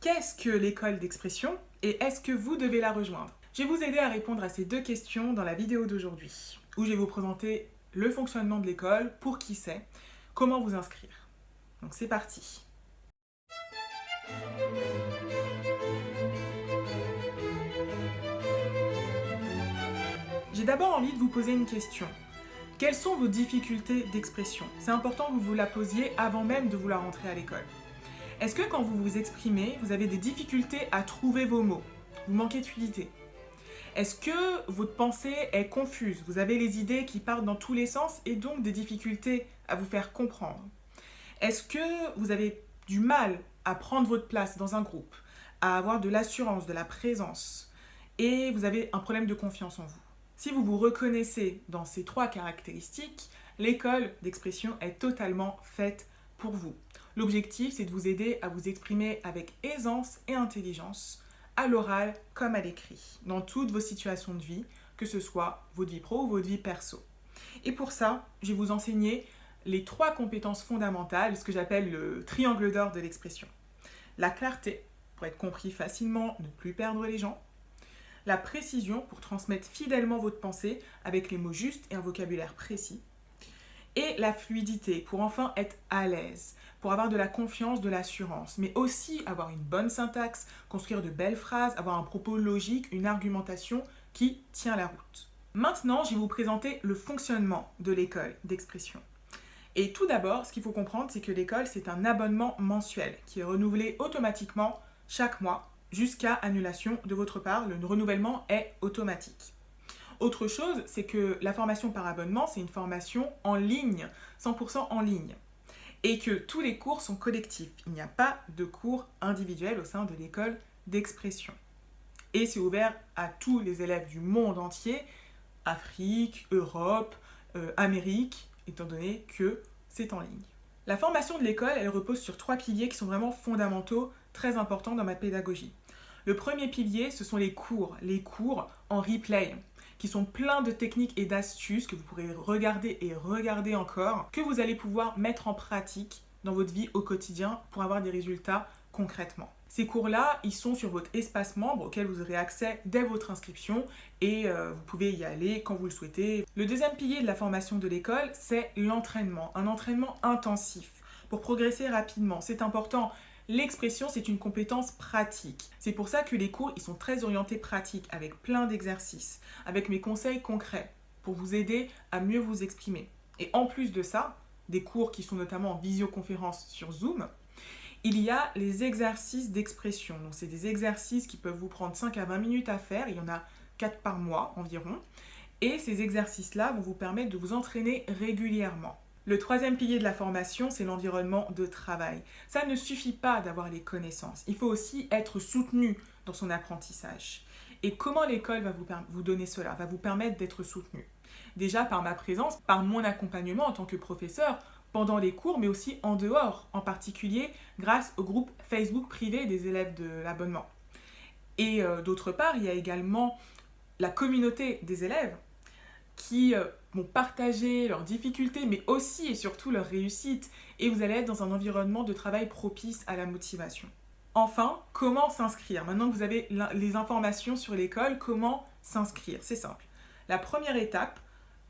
Qu'est-ce que l'école d'expression et est-ce que vous devez la rejoindre? Je vais vous aider à répondre à ces deux questions dans la vidéo d'aujourd'hui, où je vais vous présenter le fonctionnement de l'école, pour qui c'est, comment vous inscrire. Donc c'est parti. J'ai d'abord envie de vous poser une question. Quelles sont vos difficultés d'expression? C'est important que vous vous la posiez avant même de vouloir entrer à l'école. Est-ce que quand vous vous exprimez, vous avez des difficultés à trouver vos mots? Vous manquez de fluidité? Est-ce que votre pensée est confuse? Vous avez les idées qui partent dans tous les sens et donc des difficultés à vous faire comprendre? Est-ce que vous avez du mal à prendre votre place dans un groupe, à avoir de l'assurance, de la présence, et vous avez un problème de confiance en vous? Si vous vous reconnaissez dans ces trois caractéristiques, l'école d'expression est totalement faite pour vous. L'objectif, c'est de vous aider à vous exprimer avec aisance et intelligence, à l'oral comme à l'écrit, dans toutes vos situations de vie, que ce soit votre vie pro ou votre vie perso. Et pour ça, je vais vous enseigner les trois compétences fondamentales, ce que j'appelle le triangle d'or de l'expression. La clarté, pour être compris facilement, ne plus perdre les gens. La précision, pour transmettre fidèlement votre pensée avec les mots justes et un vocabulaire précis. Et la fluidité, pour enfin être à l'aise, pour avoir de la confiance, de l'assurance, mais aussi avoir une bonne syntaxe, construire de belles phrases, avoir un propos logique, une argumentation qui tient la route. Maintenant, je vais vous présenter le fonctionnement de l'école d'expression. Et tout d'abord, ce qu'il faut comprendre, c'est que l'école, c'est un abonnement mensuel qui est renouvelé automatiquement chaque mois jusqu'à annulation de votre part. Le renouvellement est automatique. Autre chose, c'est que la formation par abonnement, c'est une formation en ligne, 100% en ligne. Et que tous les cours sont collectifs. Il n'y a pas de cours individuels au sein de l'école d'expression. Et c'est ouvert à tous les élèves du monde entier, Afrique, Europe, Amérique, étant donné que c'est en ligne. La formation de l'école, elle repose sur trois piliers qui sont vraiment fondamentaux, très importants dans ma pédagogie. Le premier pilier, ce sont les cours en replay, qui sont pleins de techniques et d'astuces que vous pourrez regarder et regarder encore, que vous allez pouvoir mettre en pratique dans votre vie au quotidien pour avoir des résultats concrètement. Ces cours-là, ils sont sur votre espace membre auquel vous aurez accès dès votre inscription et vous pouvez y aller quand vous le souhaitez. Le deuxième pilier de la formation de l'école, c'est l'entraînement, un entraînement intensif pour progresser rapidement. C'est important. L'expression, c'est une compétence pratique. C'est pour ça que les cours, ils sont très orientés pratiques, avec plein d'exercices, avec mes conseils concrets pour vous aider à mieux vous exprimer. Et en plus de ça, des cours qui sont notamment en visioconférence sur Zoom, il y a les exercices d'expression. Donc, c'est des exercices qui peuvent vous prendre 5 à 20 minutes à faire. Il y en a 4 par mois environ. Et ces exercices-là vont vous permettre de vous entraîner régulièrement. Le troisième pilier de la formation, c'est l'environnement de travail. Ça ne suffit pas d'avoir les connaissances. Il faut aussi être soutenu dans son apprentissage. Et comment l'école va vous donner cela, va vous permettre d'être soutenu? Déjà par ma présence, par mon accompagnement en tant que professeur, pendant les cours, mais aussi en dehors, en particulier grâce au groupe Facebook privé des élèves de l'abonnement. Et d'autre part, il y a également la communauté des élèves qui vont partager leurs difficultés, mais aussi et surtout leurs réussites, et vous allez être dans un environnement de travail propice à la motivation. Enfin, comment s'inscrire? Maintenant que vous avez les informations sur l'école, comment s'inscrire? C'est simple. La première étape,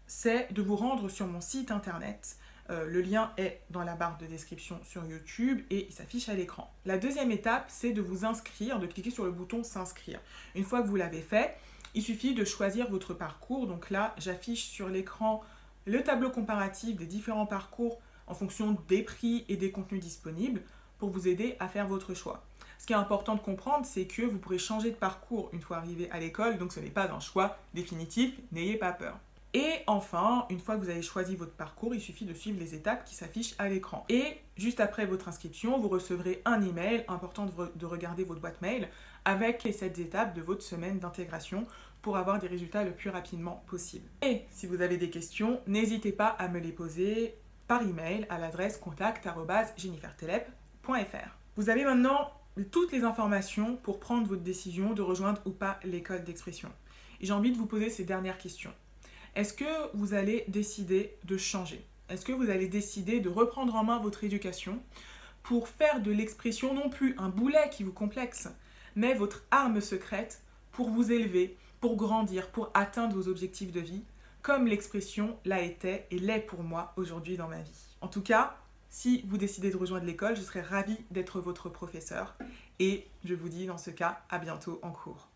c'est de vous rendre sur mon site internet. Le lien est dans la barre de description sur YouTube et il s'affiche à l'écran. La deuxième étape, c'est de vous inscrire, de cliquer sur le bouton s'inscrire. Une fois que vous l'avez fait, il suffit de choisir votre parcours. Donc là, j'affiche sur l'écran le tableau comparatif des différents parcours en fonction des prix et des contenus disponibles pour vous aider à faire votre choix. Ce qui est important de comprendre, c'est que vous pourrez changer de parcours une fois arrivé à l'école, donc ce n'est pas un choix définitif, n'ayez pas peur. Et enfin, une fois que vous avez choisi votre parcours, il suffit de suivre les étapes qui s'affichent à l'écran. Et juste après votre inscription, vous recevrez un email, important de regarder votre boîte mail, avec les 7 étapes de votre semaine d'intégration pour avoir des résultats le plus rapidement possible. Et si vous avez des questions, n'hésitez pas à me les poser par email à l'adresse contact@jennifertelep.fr. Vous avez maintenant toutes les informations pour prendre votre décision de rejoindre ou pas l'école d'expression. Et j'ai envie de vous poser ces dernières questions. Est-ce que vous allez décider de changer? Est-ce que vous allez décider de reprendre en main votre éducation pour faire de l'expression non plus un boulet qui vous complexe, mais votre arme secrète pour vous élever, pour grandir, pour atteindre vos objectifs de vie, comme l'expression l'a été et l'est pour moi aujourd'hui dans ma vie. En tout cas, si vous décidez de rejoindre l'école, je serai ravie d'être votre professeur et je vous dis dans ce cas à bientôt en cours.